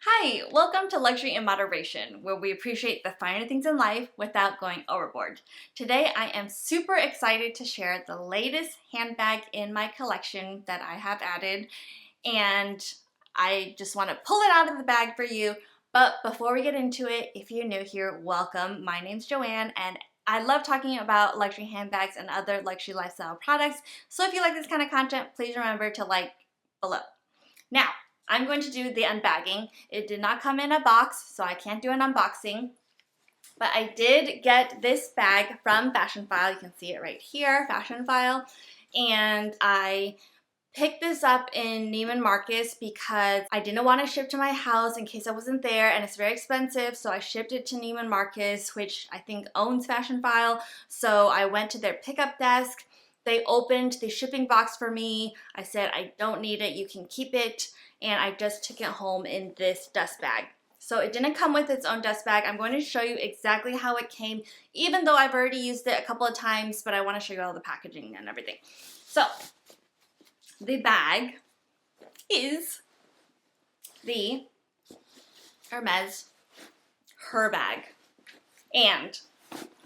Hi, welcome to Luxury in Moderation, where we appreciate the finer things in life without going overboard. Today, I am super excited to share the latest handbag in my collection that I have added, and I just want to pull it out of the bag for you. But before we get into it, if you're new here, welcome. My name's Joanne, and I love talking about luxury handbags and other luxury lifestyle products. So if you like this kind of content, please remember to like below. Now, I'm going to do the unbagging. It did not come in a box, so I can't do an unboxing. But I did get this bag from Fashionphile. You can see it right here, Fashionphile. And I picked this up in Neiman Marcus because I didn't want to ship to my house in case I wasn't there, and it's very expensive, so I shipped it to Neiman Marcus, which I think owns Fashionphile. So I went to their pickup desk. They opened the shipping box for me. I said, I don't need it, you can keep it. And I just took it home in this dust bag. So it didn't come with its own dust bag. I'm going to show you exactly how it came, even though I've already used it a couple of times, but I want to show you all the packaging and everything. So the bag is the Hermes Bag. And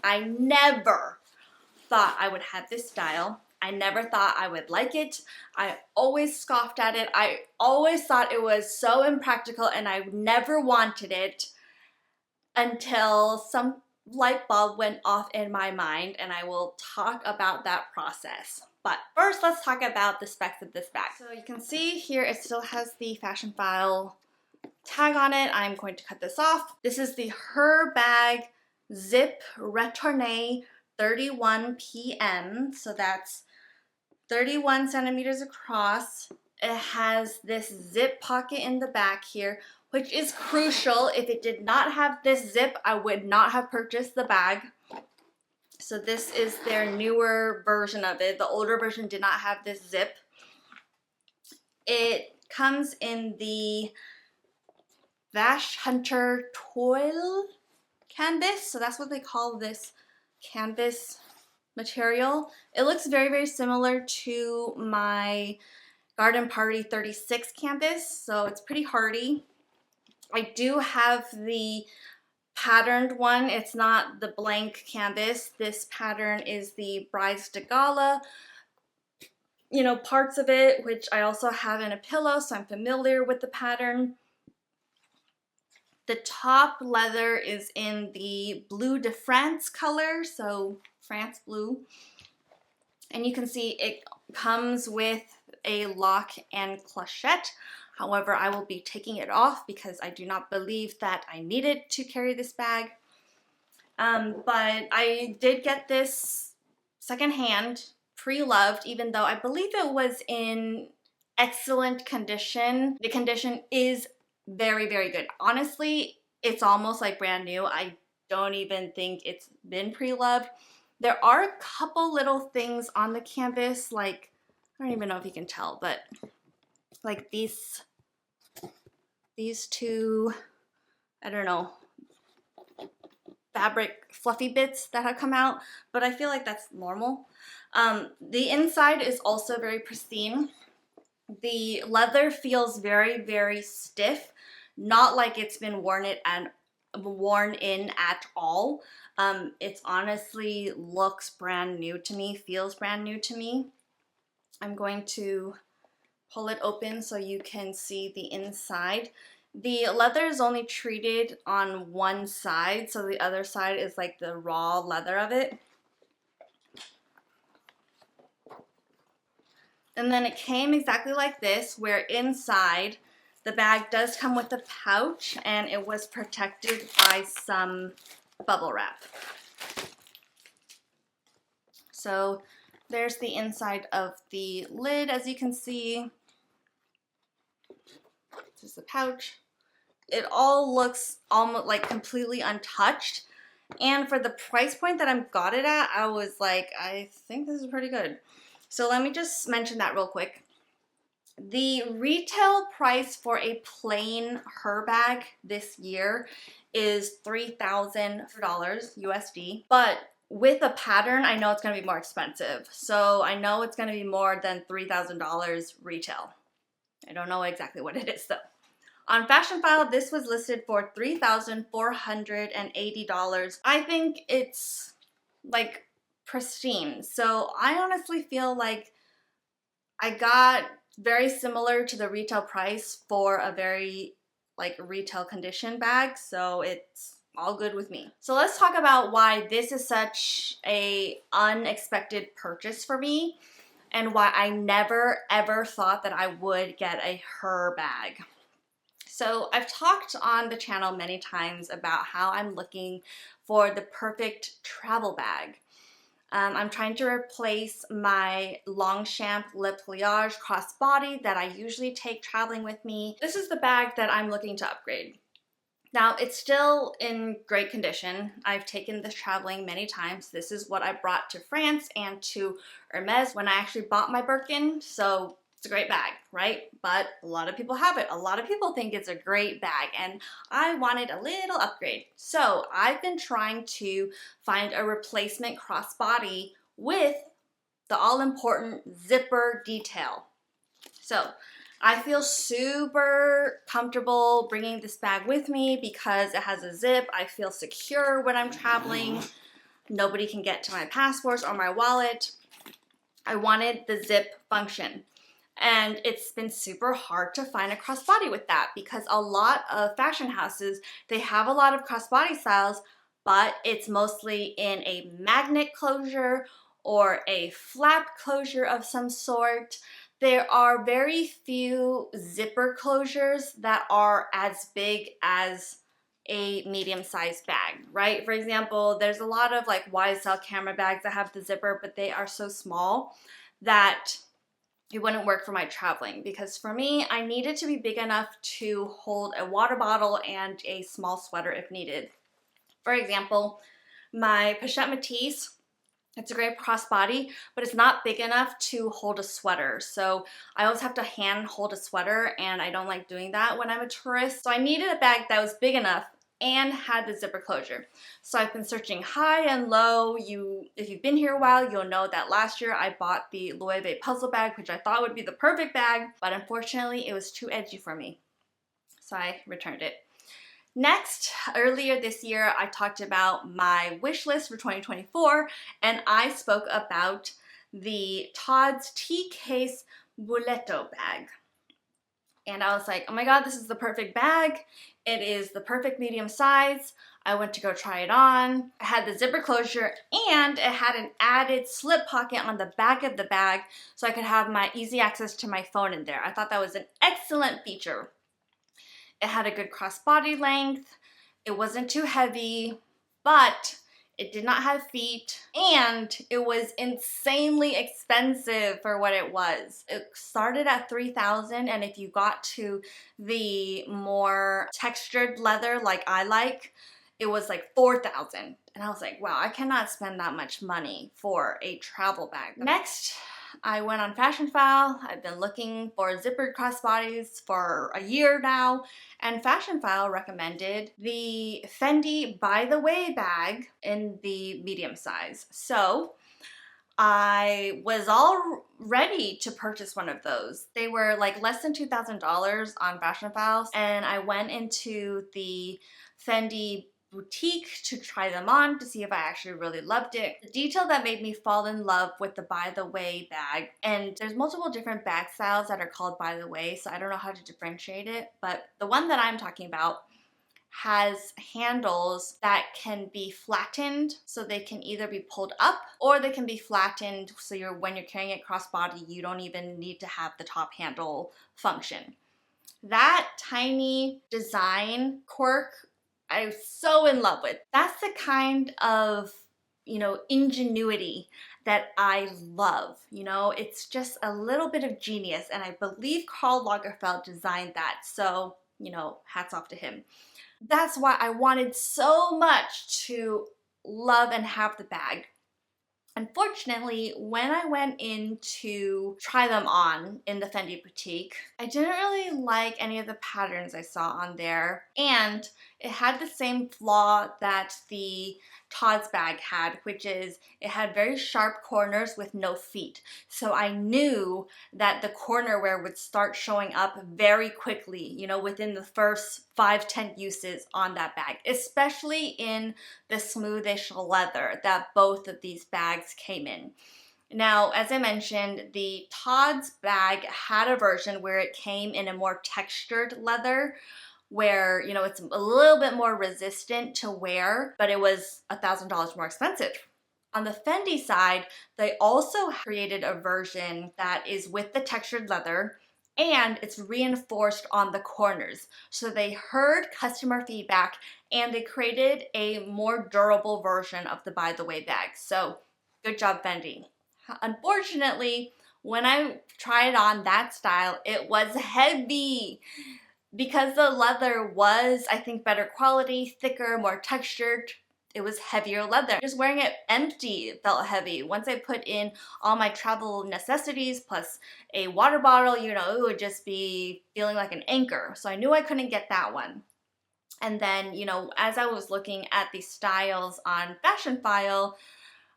I never thought I would have this style. I never thought I would like it. I always scoffed at it. I always thought it was so impractical and I never wanted it until some light bulb went off in my mind, and I will talk about that process. But first, let's talk about the specs of this bag. So you can see here it still has the Fashionphile tag on it. I'm going to cut this off. This is the Bag Zip Retourne 31 PM. So that's 31 centimeters across. It has this zip pocket in the back here, which is crucial. If it did not have this zip, I would not have purchased the bag. So this is their newer version of it. The older version did not have this zip. It comes in the Vash Hunter Toile canvas. So that's what they call this canvas material. It looks very, very similar to my Garden Party 36 canvas, so it's pretty hardy. I do have the patterned one. It's not the blank canvas. This pattern is the Brides de Gala, parts of it, which I also have in a pillow, so I'm familiar with the pattern. The top leather is in the Bleu de France color, so France blue. And you can see it comes with a lock and clochette. However, I will be taking it off because I do not believe that I need it to carry this bag. But I did get this secondhand, pre-loved, even though I believe it was in excellent condition. The condition is very, very good. Honestly, it's almost like brand new. I don't even think it's been pre-loved. There are a couple little things on the canvas, like, I don't even know if you can tell, but like these two, I don't know, fabric fluffy bits that have come out, but I feel like that's normal. The inside is also very pristine. The leather feels very, very stiff, not like it's been worn in at all. It's honestly looks brand new to me, feels brand new to me. I'm going to pull it open so you can see the inside. The leather is only treated on one side, so the other side is like the raw leather of it. And then it came exactly like this, where inside the bag does come with a pouch, and it was protected by some bubble wrap. So there's the inside of the lid, as you can see. This is the pouch. It all looks almost like completely untouched. And for the price point that I got it at, I was like, I think this is pretty good. So let me just mention that real quick. The retail price for a plain bag this year is $3,000 USD, but with a pattern, I know it's going to be more expensive. So I know it's going to be more than $3,000 retail. I don't know exactly what it is though. On Fashion File, this was listed for $3,480. I think it's like pristine. So I honestly feel like I got very similar to the retail price for a very like retail condition bag, so it's all good with me. So let's talk about why this is such a unexpected purchase for me and why I never ever thought that I would get a Her bag. So I've talked on the channel many times about how I'm looking for the perfect travel bag. I'm trying to replace my Longchamp Le Pliage crossbody that I usually take traveling with me. This is the bag that I'm looking to upgrade. Now, it's still in great condition. I've taken this traveling many times. This is what I brought to France and to Hermes when I actually bought my Birkin, so it's a great bag, right? But a lot of people have it. A lot of people think it's a great bag, and I wanted a little upgrade. So I've been trying to find a replacement crossbody with the all-important zipper detail. So I feel super comfortable bringing this bag with me because it has a zip. I feel secure when I'm traveling. Nobody can get to my passports or my wallet. I wanted the zip function. And it's been super hard to find a crossbody with that because a lot of fashion houses, they have a lot of crossbody styles, but it's mostly in a magnet closure or a flap closure of some sort. There are very few zipper closures that are as big as a medium-sized bag, right? For example, there's a lot of like YSL camera bags that have the zipper, but they are so small that it wouldn't work for my traveling, because for me, I need it to be big enough to hold a water bottle and a small sweater if needed. For example, my Pochette Métis, it's a great crossbody, but it's not big enough to hold a sweater. So I always have to hand hold a sweater, and I don't like doing that when I'm a tourist. So I needed a bag that was big enough and had the zipper closure. So I've been searching high and low. If you've been here a while, you'll know that last year I bought the Loewe puzzle bag, which I thought would be the perfect bag, but unfortunately it was too edgy for me. So I returned it. Next, earlier this year, I talked about my wish list for 2024, and I spoke about the Tod's Tea Case Buletto bag. And I was like, oh my god, this is the perfect bag. It is the perfect medium size. I went to go try it on. It had the zipper closure and it had an added slip pocket on the back of the bag so I could have my easy access to my phone in there. I thought that was an excellent feature. It had a good crossbody length. It wasn't too heavy, but it did not have feet, and it was insanely expensive for what it was. It started at $3,000, and if you got to the more textured leather like I like, it was like $4,000. And I was like, wow, I cannot spend that much money for a travel bag. Next, I went on Fashion File. I've been looking for zippered crossbodies for a year now, and Fashion File recommended the Fendi By the Way bag in the medium size. So I was all ready to purchase one of those. They were like less than $2,000 on Fashion File, and I went into the Fendi boutique to try them on to see if I actually really loved it. The detail that made me fall in love with the By the Way bag, and there's multiple different bag styles that are called By the Way, so I don't know how to differentiate it, but the one that I'm talking about has handles that can be flattened, so they can either be pulled up or they can be flattened so when you're carrying it crossbody, you don't even need to have the top handle function. That tiny design quirk I'm so in love with. That's the kind of, ingenuity that I love. It's just a little bit of genius, and I believe Karl Lagerfeld designed that, so, hats off to him. That's why I wanted so much to love and have the bag. Unfortunately, when I went in to try them on in the Fendi boutique, I didn't really like any of the patterns I saw on there, and it had the same flaw that the Todd's bag had, which is it had very sharp corners with no feet. So I knew that the corner wear would start showing up very quickly, you know, within the first 5-10 uses on that bag, especially in the smoothish leather that both of these bags came in. Now, as I mentioned, the Todd's bag had a version where it came in a more textured leather where, you know, it's a little bit more resistant to wear, but it was $1,000 more expensive. On the Fendi side, they also created a version that is with the textured leather and it's reinforced on the corners. So they heard customer feedback and they created a more durable version of the By the Way bag. So good job, Fendi. Unfortunately, when I tried on that style, it was heavy. Because the leather was, I think, better quality, thicker, more textured, it was heavier leather. Just wearing it empty felt heavy. Once I put in all my travel necessities plus a water bottle, you know, it would just be feeling like an anchor. So I knew I couldn't get that one. And then, you know, as I was looking at the styles on Fashion File,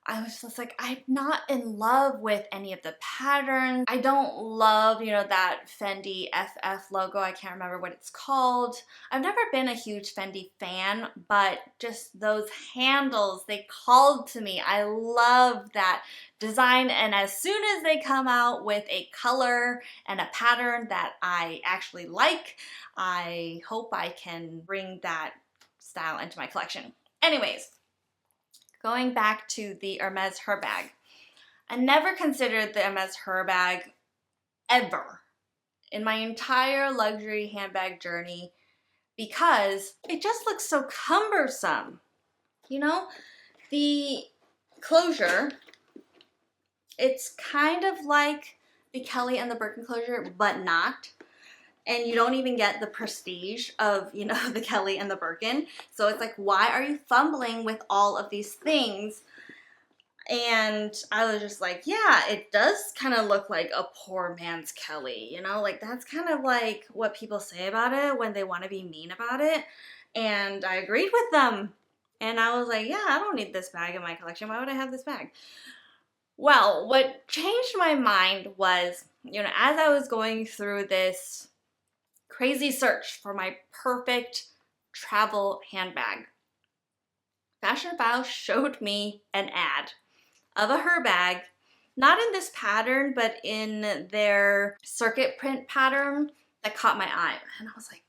I was just like, I'm not in love with any of the patterns. I don't love, you know, that Fendi FF logo. I can't remember what it's called. I've never been a huge Fendi fan, but just those handles, they called to me. I love that design. And as soon as they come out with a color and a pattern that I actually like, I hope I can bring that style into my collection. Anyways, going back to the Hermes Her bag. I never considered the Hermes Her bag ever in my entire luxury handbag journey because it just looks so cumbersome. You know, the closure, it's kind of like the Kelly and the Birkin closure, but not. And you don't even get the prestige of, you know, the Kelly and the Birkin. So it's like, why are you fumbling with all of these things? And I was just like, yeah, it does kind of look like a poor man's Kelly, you know? Like, that's kind of like what people say about it when they want to be mean about it. And I agreed with them. And I was like, yeah, I don't need this bag in my collection. Why would I have this bag? Well, what changed my mind was, you know, as I was going through this crazy search for my perfect travel handbag, Fashion File showed me an ad of a Her bag, not in this pattern, but in their circuit print pattern that caught my eye. And I was like,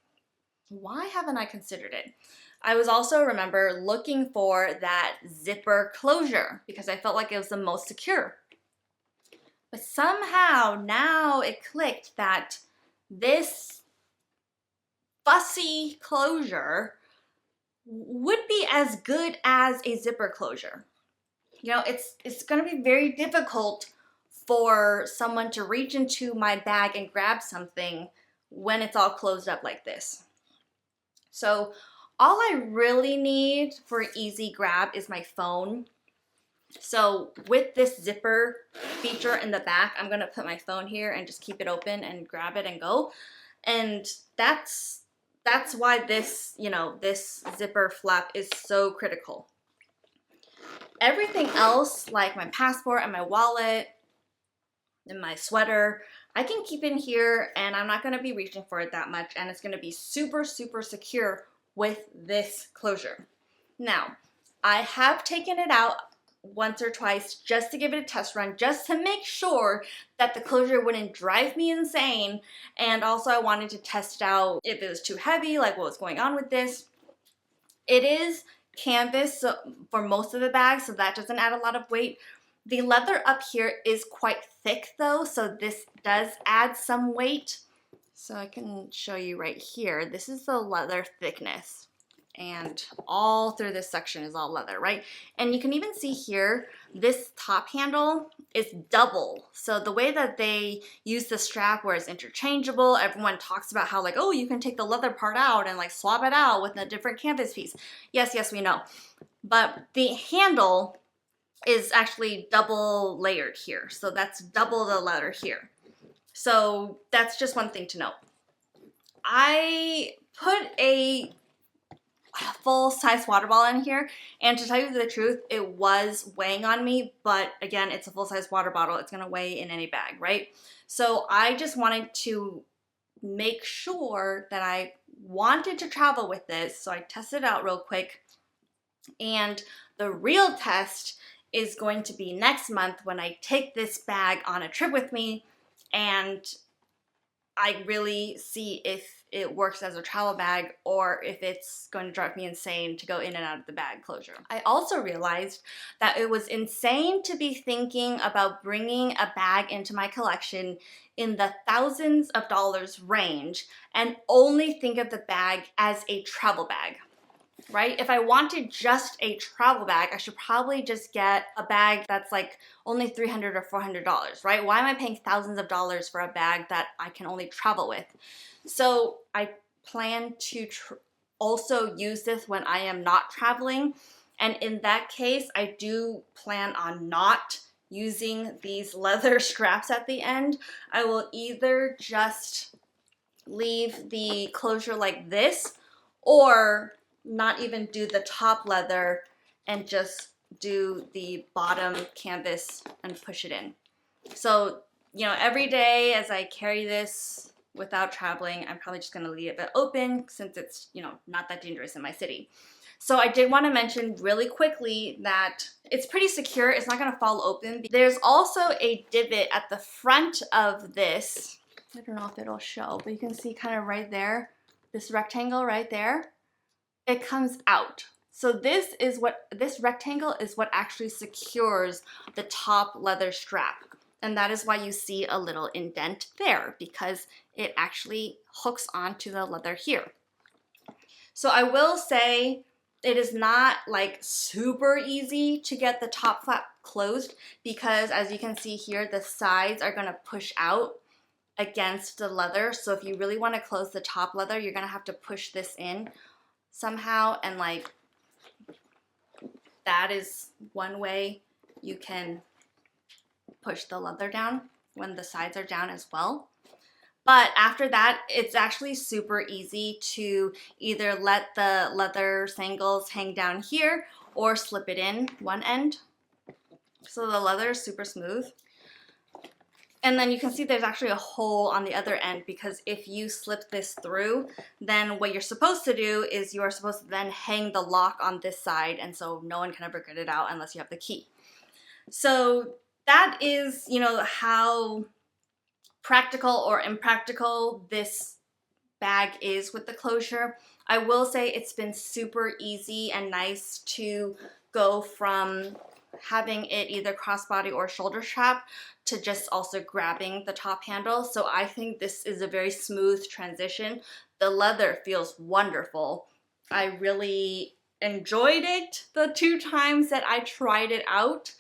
why haven't I considered it? I was also, remember, looking for that zipper closure because I felt like it was the most secure. But somehow now it clicked that this fussy closure would be as good as a zipper closure. You know, it's going to be very difficult for someone to reach into my bag and grab something when it's all closed up like this. So all I really need for easy grab is my phone. So with this zipper feature in the back, I'm going to put my phone here and just keep it open and grab it and go. And that's why this, you know, this zipper flap is so critical. Everything else, like my passport and my wallet and my sweater, I can keep in here and I'm not going to be reaching for it that much, and it's going to be super, super secure with this closure. Now, I have taken it out once or twice just to give it a test run, just to make sure that the closure wouldn't drive me insane. And also I wanted to test out if it was too heavy, like what was going on with this. It is canvas for most of the bag, so that doesn't add a lot of weight. The leather up here is quite thick though, so this does add some weight. So I can show you right here. This is the leather thickness. And all through this section is all leather, right? And you can even see here, this top handle is double. So the way that they use the strap where it's interchangeable, everyone talks about how like, oh, you can take the leather part out and like swap it out with a different canvas piece. Yes, we know. But the handle is actually double layered here. So that's double the leather here. So that's just one thing to note. I put a full-size water bottle in here, and to tell you the truth, it was weighing on me, but again, it's a full-size water bottle. It's gonna weigh in any bag, right? So I just wanted to make sure that I wanted to travel with this, so I tested it out real quick. And the real test is going to be next month when I take this bag on a trip with me and I really see if it works as a travel bag or if it's going to drive me insane to go in and out of the bag closure. I also realized that it was insane to be thinking about bringing a bag into my collection in the thousands of dollars range and only think of the bag as a travel bag. Right? If I wanted just a travel bag, I should probably just get a bag that's like only $300 or $400, right? Why am I paying thousands of dollars for a bag that I can only travel with? So I plan to also use this when I am not traveling. And in that case, I do plan on not using these leather straps at the end. I will either just leave the closure like this or not even do the top leather and just do the bottom canvas and push it in. So, you know, every day as I carry this without traveling, I'm probably just gonna leave it open since it's, you know, not that dangerous in my city. So I did want to mention really quickly that it's pretty secure. It's not gonna fall open. There's also a divot at the front of this. I don't know if it'll show, but you can see kind of right there, this rectangle right there. It comes out. So this rectangle is what actually secures the top leather strap. And that is why you see a little indent there, because it actually hooks onto the leather here. So I will say it is not like super easy to get the top flap closed because as you can see here, the sides are gonna push out against the leather. So if you really wanna close the top leather, you're gonna have to push this in somehow, and like that is one way you can push the leather down when the sides are down as well. But after that, it's actually super easy to either let the leather sangles hang down here or slip it in one end. So the leather is super smooth. And then you can see there's actually a hole on the other end because if you slip this through, then what you're supposed to do is you're supposed to then hang the lock on this side, and so no one can ever get it out unless you have the key. So that is, you know, how practical or impractical this bag is with the closure. I will say it's been super easy and nice to go from having it either crossbody or shoulder strap to just also grabbing the top handle. So I think this is a very smooth transition. The leather feels wonderful. I really enjoyed it the 2 times that I tried it out.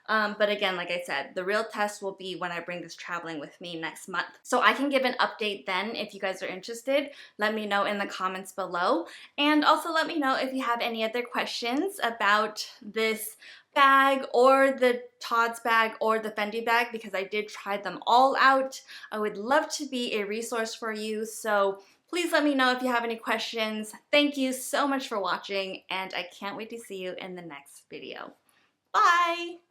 But again, like I said, the real test will be when I bring this traveling with me next month. So I can give an update then if you guys are interested. Let me know in the comments below. And also let me know if you have any other questions about this bag or the Tod's bag or the Fendi bag, because I did try them all out. I would love to be a resource for you. So please let me know if you have any questions. Thank you so much for watching, and I can't wait to see you in the next video. Bye!